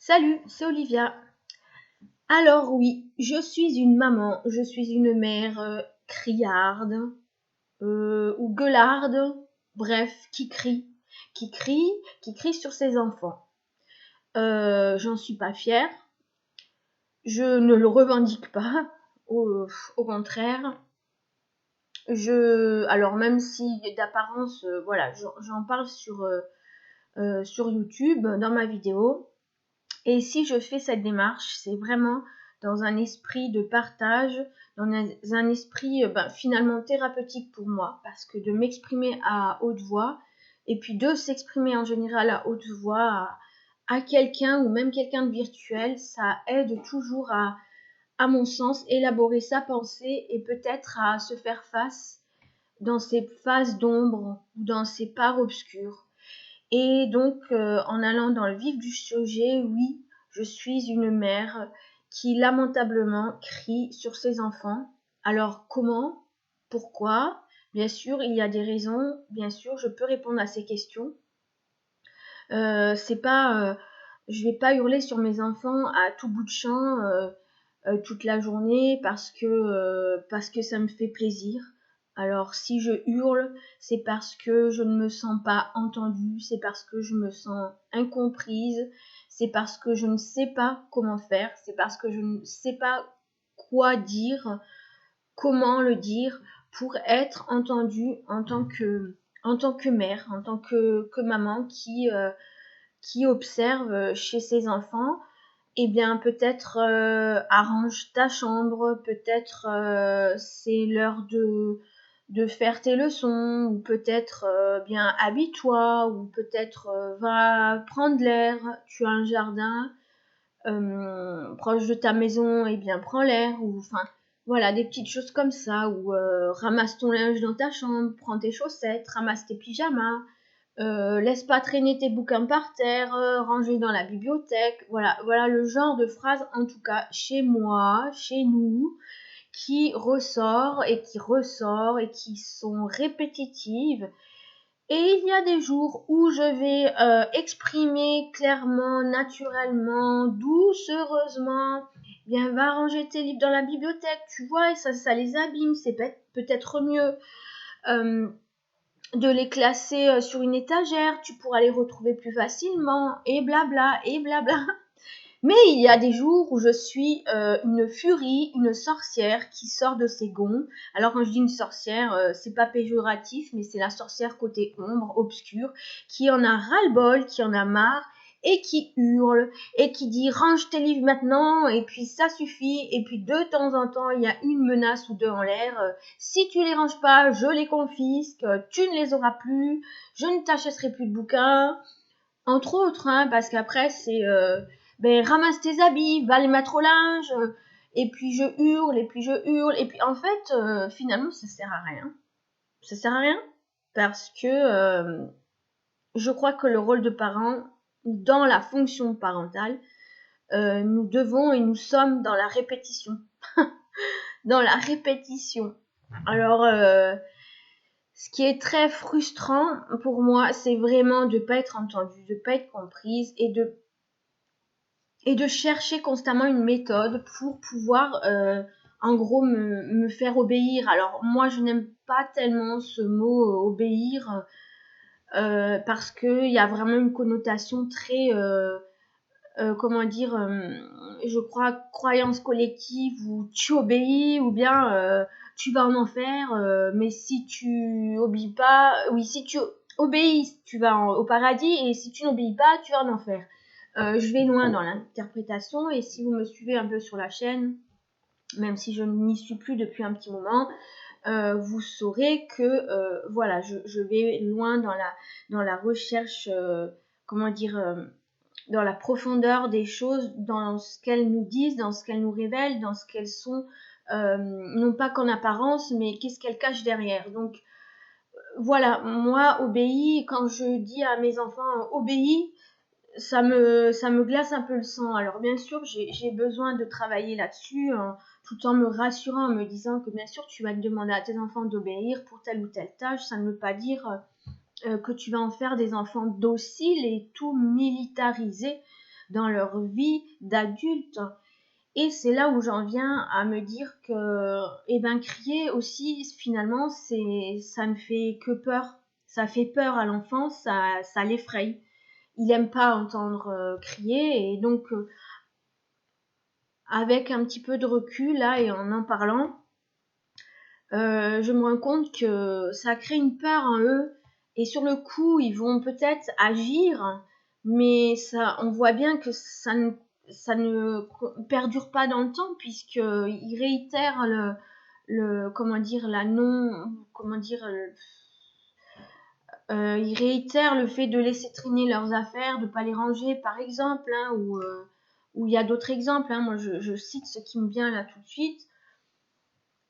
Salut, c'est Olivia. Alors oui, je suis une maman, je suis une mère criarde ou gueularde, bref, qui crie, qui crie sur ses enfants. J'en suis pas fière, je ne le revendique pas, au contraire. Alors même si d'apparence, voilà, j'en parle sur YouTube dans ma vidéo. Et si je fais cette démarche, c'est vraiment dans un esprit de partage, dans un esprit finalement thérapeutique pour moi, parce que de m'exprimer à haute voix, et puis de s'exprimer en général à haute voix à quelqu'un ou même quelqu'un de virtuel, ça aide toujours à mon sens, élaborer sa pensée et peut-être à se faire face dans ses phases d'ombre ou dans ses parts obscures. Et donc, en allant dans le vif du sujet, oui, je suis une mère qui lamentablement crie sur ses enfants. Alors comment? Pourquoi? Bien sûr, il y a des raisons. Bien sûr, je peux répondre à ces questions. C'est pas, je vais pas hurler sur mes enfants à tout bout de champ toute la journée parce que ça me fait plaisir. Alors si je hurle, c'est parce que je ne me sens pas entendue, c'est parce que je me sens incomprise, c'est parce que je ne sais pas comment faire, c'est parce que je ne sais pas quoi dire, comment le dire pour être entendue en tant que mère, en tant que maman qui observe chez ses enfants. Eh bien, peut-être arrange ta chambre, peut-être c'est l'heure de faire tes leçons, ou peut-être bien habille-toi, ou peut-être va prendre l'air, tu as un jardin proche de ta maison, eh bien prends l'air, ou enfin voilà, des petites choses comme ça, ou ramasse ton linge dans ta chambre, prends tes chaussettes, ramasse tes pyjamas, laisse pas traîner tes bouquins par terre, ranger dans la bibliothèque. Voilà le genre de phrase, en tout cas chez moi, chez nous, qui ressort et qui sont répétitives. Et il y a des jours où je vais exprimer clairement, naturellement, doucereusement, bien va ranger tes livres dans la bibliothèque, tu vois, et ça les abîme, c'est peut-être mieux. De les classer sur une étagère, tu pourras les retrouver plus facilement, et blabla, et blabla. Mais il y a des jours où je suis une furie, une sorcière qui sort de ses gonds. Alors quand je dis une sorcière, c'est pas péjoratif, mais c'est la sorcière côté ombre, obscure, qui en a ras-le-bol, qui en a marre, et qui hurle, et qui dit range tes livres maintenant, et puis ça suffit, et puis de temps en temps, il y a une menace ou deux en l'air, si tu les ranges pas, je les confisque, tu ne les auras plus, je ne t'achèterai plus de bouquins, entre autres, hein, parce qu'après c'est ramasse tes habits, va les mettre au linge, et puis je hurle, et puis en fait, finalement ça sert à rien. Ça sert à rien, parce que je crois que le rôle de parent, dans la fonction parentale, nous devons et nous sommes dans la répétition. Dans la répétition. Alors, ce qui est très frustrant pour moi, c'est vraiment de ne pas être entendue, de ne pas être comprise et de chercher constamment une méthode pour pouvoir, en gros, me faire obéir. Alors, moi, je n'aime pas tellement ce mot obéir parce qu'il y a vraiment une connotation très, comment dire, je crois, croyance collective où tu obéis ou bien tu vas en enfer, mais si tu obéis pas, oui, si tu obéis, tu vas au paradis et si tu n'obéis pas, tu vas en enfer. Je vais loin dans l'interprétation et si vous me suivez un peu sur la chaîne, même si je n'y suis plus depuis un petit moment, vous saurez que voilà, je vais loin dans la recherche, comment dire, dans la profondeur des choses, dans ce qu'elles nous disent, dans ce qu'elles nous révèlent, dans ce qu'elles sont, non pas qu'en apparence, mais qu'est-ce qu'elles cachent derrière. Donc voilà, moi, obéis, quand je dis à mes enfants obéis, ça me glace un peu le sang. Alors bien sûr, j'ai besoin de travailler là-dessus, tout en me rassurant, en me disant que bien sûr, tu vas demander à tes enfants d'obéir pour telle ou telle tâche. Ça ne veut pas dire que tu vas en faire des enfants dociles et tout militarisés. dans leur vie d'adulte. Et c'est là où j'en viens à me dire que, crier aussi, finalement, ça ne fait que peur. Ça fait peur à l'enfant, ça l'effraie. Il aime pas entendre crier, et donc, avec un petit peu de recul, là, et en parlant, je me rends compte que ça crée une peur en eux, et sur le coup, ils vont peut-être agir, mais on voit bien que ça ne perdure pas dans le temps, puisqu'ils réitèrent ils réitèrent le fait de laisser traîner leurs affaires, de pas les ranger, par exemple, hein, ou il y a d'autres exemples, hein, moi je cite ce qui me vient là tout de suite.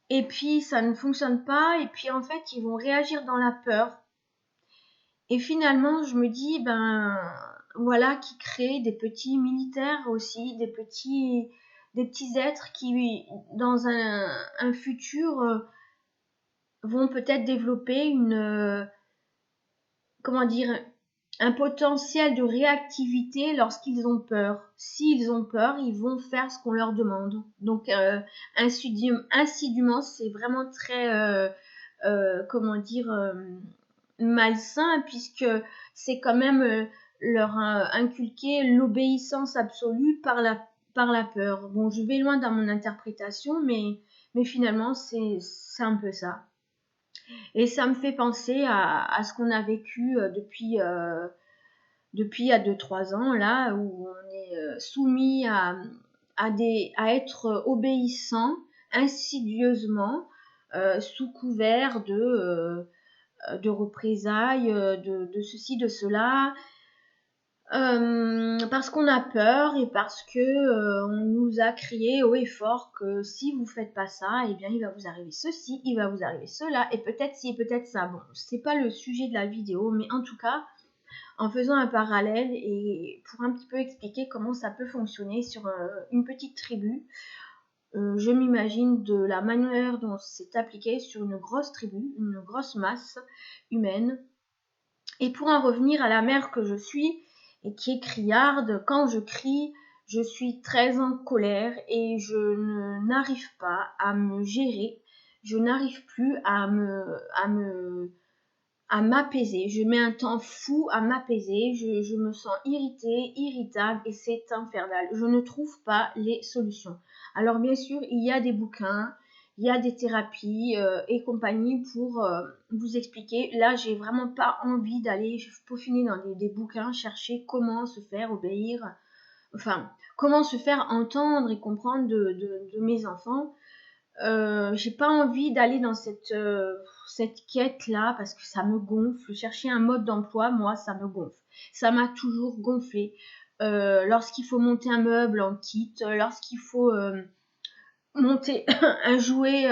Et puis ça ne fonctionne pas, et puis en fait ils vont réagir dans la peur. Et finalement je me dis, voilà, qui crée des petits militaires aussi, des petits êtres qui, dans un futur, vont peut-être développer un potentiel de réactivité lorsqu'ils ont peur. S'ils ont peur, ils vont faire ce qu'on leur demande. Donc, insidieusement, c'est vraiment très, malsain, puisque c'est quand même leur inculquer l'obéissance absolue par la peur. Bon, je vais loin dans mon interprétation, mais finalement, c'est un peu ça. Et ça me fait penser à ce qu'on a vécu depuis il y a 2-3 ans, là, où on est soumis à être obéissant insidieusement, sous couvert de représailles, de ceci, de cela, parce qu'on a peur, et parce que on nous a crié haut et fort que si vous faites pas ça, eh bien il va vous arriver ceci, il va vous arriver cela, et peut-être ci, peut-être ça. Bon, c'est pas le sujet de la vidéo, mais en tout cas, en faisant un parallèle et pour un petit peu expliquer comment ça peut fonctionner sur une petite tribu, je m'imagine de la manière dont c'est appliqué sur une grosse tribu, une grosse masse humaine. Et pour en revenir à la mère que je suis, et qui est criarde, quand je crie, je suis très en colère, et je n'arrive pas à me gérer, je n'arrive plus à m'apaiser. Je mets un temps fou à m'apaiser, je me sens irritée, irritable, et c'est infernal. Je ne trouve pas les solutions. Alors bien sûr, il y a des bouquins, il y a des thérapies et compagnie pour vous expliquer. Là, j'ai vraiment pas envie d'aller peaufiner dans des bouquins, chercher comment se faire obéir, enfin, comment se faire entendre et comprendre de mes enfants. J'ai pas envie d'aller dans cette quête là, parce que ça me gonfle. Chercher un mode d'emploi, moi ça me gonfle. Ça m'a toujours gonflé. Lorsqu'il faut monter un meuble en kit, lorsqu'il faut monter un jouet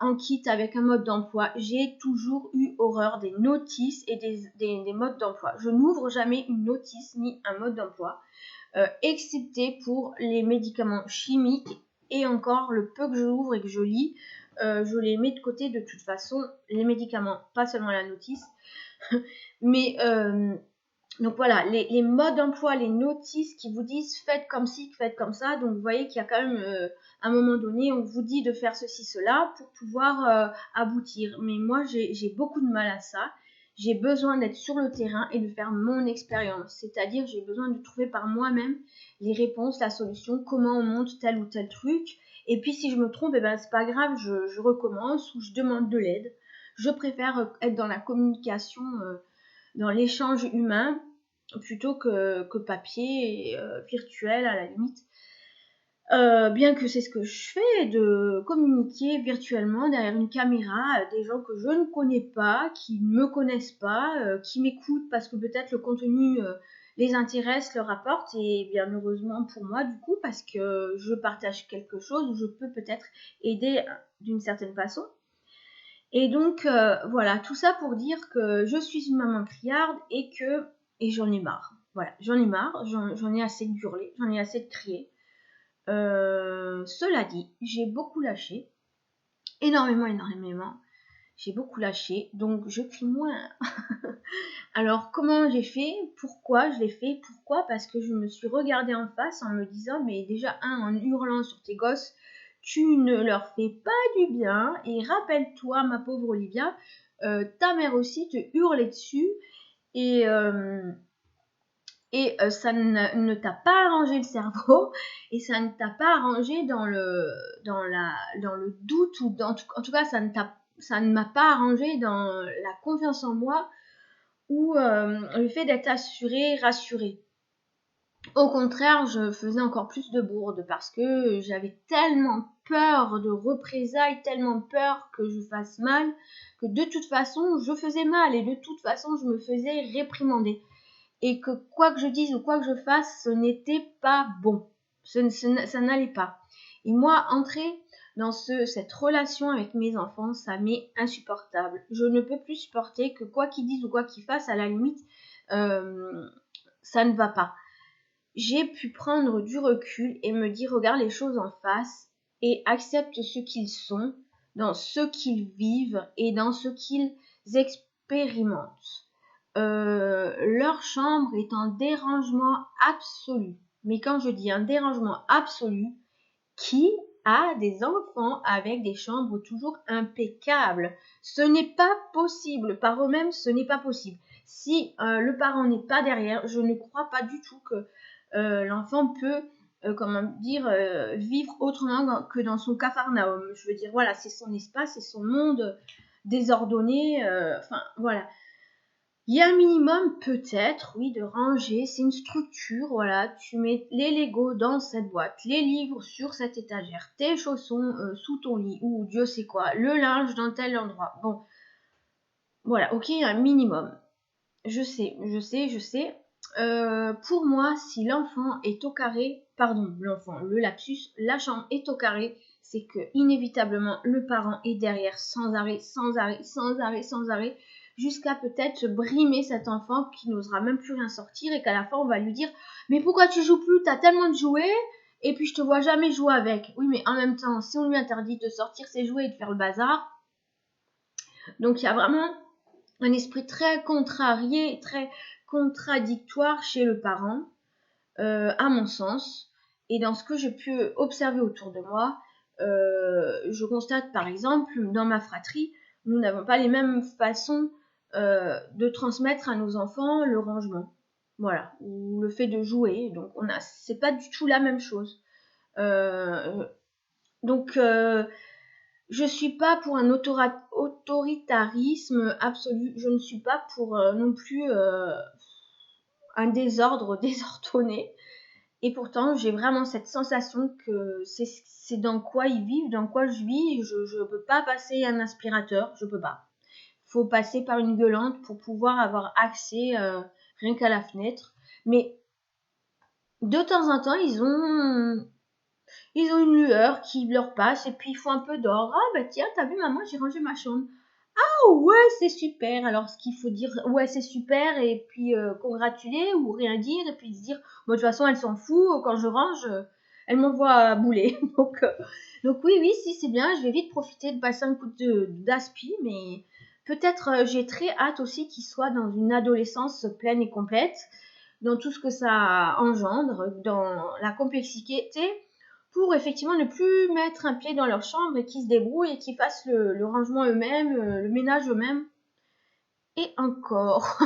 en kit avec un mode d'emploi, j'ai toujours eu horreur des notices et des modes d'emploi. Je n'ouvre jamais une notice ni un mode d'emploi, excepté pour les médicaments chimiques, et encore, le peu que j'ouvre et que je lis, je les mets de côté de toute façon, les médicaments, pas seulement la notice. Mais donc voilà, les modes d'emploi, les notices qui vous disent faites comme ci, faites comme ça. Donc vous voyez qu'il y a quand même à un moment donné, on vous dit de faire ceci, cela pour pouvoir aboutir. Mais moi, j'ai beaucoup de mal à ça. J'ai besoin d'être sur le terrain et de faire mon expérience. C'est-à-dire, j'ai besoin de trouver par moi-même les réponses, la solution, comment on monte tel ou tel truc. Et puis si je me trompe, c'est pas grave, je recommence ou je demande de l'aide. Je préfère être dans la communication, dans l'échange humain, plutôt que papier virtuel à la limite. Bien que c'est ce que je fais, de communiquer virtuellement derrière une caméra à des gens que je ne connais pas, qui ne me connaissent pas, qui m'écoutent parce que peut-être le contenu les intéresse, leur apporte, et bien heureusement pour moi du coup, parce que je partage quelque chose où je peux peut-être aider d'une certaine façon. Et donc voilà, tout ça pour dire que je suis une maman criarde et j'en ai marre. Voilà, j'en ai marre, j'en ai assez de hurler, j'en ai assez de crier. Cela dit, j'ai beaucoup lâché, énormément. j'ai beaucoup lâché, donc je crie moins. Alors, comment j'ai fait? Pourquoi je l'ai fait? Pourquoi? Parce que je me suis regardée en face en me disant, mais déjà, en hurlant sur tes gosses, tu ne leur fais pas du bien. Et rappelle-toi, ma pauvre Olivia, ta mère aussi te hurlait dessus et ça ne t'a pas arrangé le cerveau et ça ne t'a pas arrangé dans le doute ou en tout cas ça ne m'a pas arrangé dans la confiance en moi ou le fait d'être assurée, rassurée. Au contraire, je faisais encore plus de bourde parce que j'avais tellement peur de représailles, tellement peur que je fasse mal, que de toute façon je faisais mal et de toute façon je me faisais réprimander. Et que quoi que je dise ou quoi que je fasse, ce n'était pas bon. Ça n'allait pas. Et moi, entrer dans cette relation avec mes enfants, ça m'est insupportable. Je ne peux plus supporter que quoi qu'ils disent ou quoi qu'ils fassent, à la limite, ça ne va pas. J'ai pu prendre du recul et me dire, regarde les choses en face et accepte ce qu'ils sont, dans ce qu'ils vivent et dans ce qu'ils expérimentent. Leur chambre est en dérangement absolu. Mais quand je dis un dérangement absolu, qui a des enfants avec des chambres toujours impeccables? Ce n'est pas possible. Par eux-mêmes, ce n'est pas possible. Si le parent n'est pas derrière, je ne crois pas du tout que l'enfant peut vivre autrement que dans son capharnaüm. Je veux dire, voilà, c'est son espace, c'est son monde désordonné. Enfin, voilà. Il y a un minimum peut-être, oui, de ranger, c'est une structure, voilà, tu mets les Legos dans cette boîte, les livres sur cette étagère, tes chaussons sous ton lit, ou Dieu sait quoi, le linge dans tel endroit. Bon, voilà, ok, un minimum. Je sais. Pour moi, si l'enfant est au carré, pardon, le lapsus, la chambre est au carré, c'est que inévitablement le parent est derrière sans arrêt, jusqu'à peut-être brimer cet enfant qui n'osera même plus rien sortir et qu'à la fin on va lui dire mais pourquoi tu joues plus, t'as tellement de jouets et puis je te vois jamais jouer avec. Oui, mais en même temps, si on lui interdit de sortir ses jouets et de faire le bazar, donc il y a vraiment un esprit très contrarié, très contradictoire chez le parent, à mon sens. Et dans ce que j'ai pu observer autour de moi, je constate par exemple, dans ma fratrie, nous n'avons pas les mêmes façons de transmettre à nos enfants le rangement. Voilà, ou le fait de jouer. Donc, c'est pas du tout la même chose. Donc, je suis pas pour un autoritarisme absolu. Je ne suis pas pour non plus un désordre désordonné. Et pourtant, j'ai vraiment cette sensation que c'est dans quoi ils vivent, dans quoi je vis. Je ne peux pas passer un aspirateur, je peux pas. Faut passer par une gueulante pour pouvoir avoir accès rien qu'à la fenêtre. Mais de temps en temps, ils ont une lueur qui leur passe et puis ils font un peu d'ordre. Ah bah tiens, t'as vu maman, j'ai rangé ma chambre. Ah ouais, c'est super. Alors ce qu'il faut dire, ouais c'est super et puis congratuler ou rien dire et puis se dire, bon, de toute façon elle s'en fout, quand je range, elle m'envoie bouler. Donc oui, si c'est bien, je vais vite profiter de passer un coup d'aspi, mais peut-être j'ai très hâte aussi qu'ils soient dans une adolescence pleine et complète, dans tout ce que ça engendre, dans la complexité, pour effectivement ne plus mettre un pied dans leur chambre et qu'ils se débrouillent et qu'ils fassent le rangement eux-mêmes, le ménage eux-mêmes. Et encore.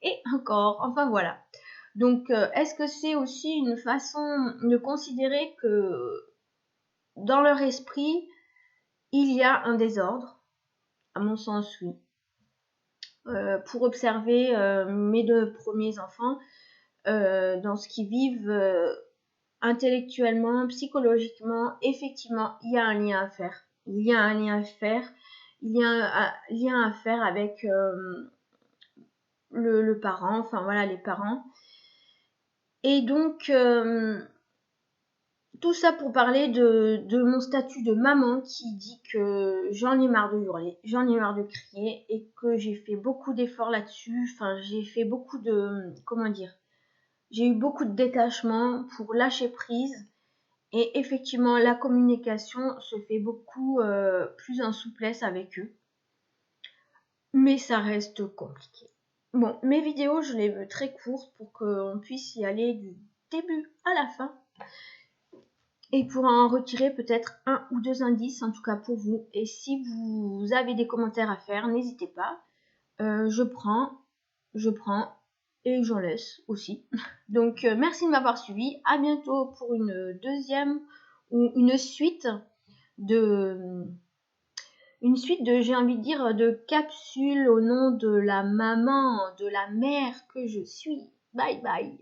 Et encore. Enfin voilà. Donc est-ce que c'est aussi une façon de considérer que dans leur esprit, il y a un désordre? À mon sens, oui. Pour observer mes deux premiers enfants, dans ce qu'ils vivent intellectuellement, psychologiquement, effectivement, il y a un lien à faire. Il y a un lien à faire. Il y a un lien à faire avec le parent, enfin voilà, les parents. Et donc, tout ça pour parler de mon statut de maman qui dit que j'en ai marre de hurler, j'en ai marre de crier et que j'ai fait beaucoup d'efforts là-dessus. Enfin, j'ai fait beaucoup de... Comment dire? J'ai eu beaucoup de détachement pour lâcher prise Et effectivement, la communication se fait beaucoup plus en souplesse avec eux. Mais ça reste compliqué. Bon, mes vidéos, je les veux très courtes pour qu'on puisse y aller du début à la fin. Et pour en retirer peut-être 1 ou 2 indices, en tout cas pour vous. Et si vous avez des commentaires à faire, n'hésitez pas. Je prends et j'en laisse aussi. Donc merci de m'avoir suivi. À bientôt pour une deuxième ou une suite de j'ai envie de dire, de capsules au nom de la maman, de la mère que je suis. Bye bye.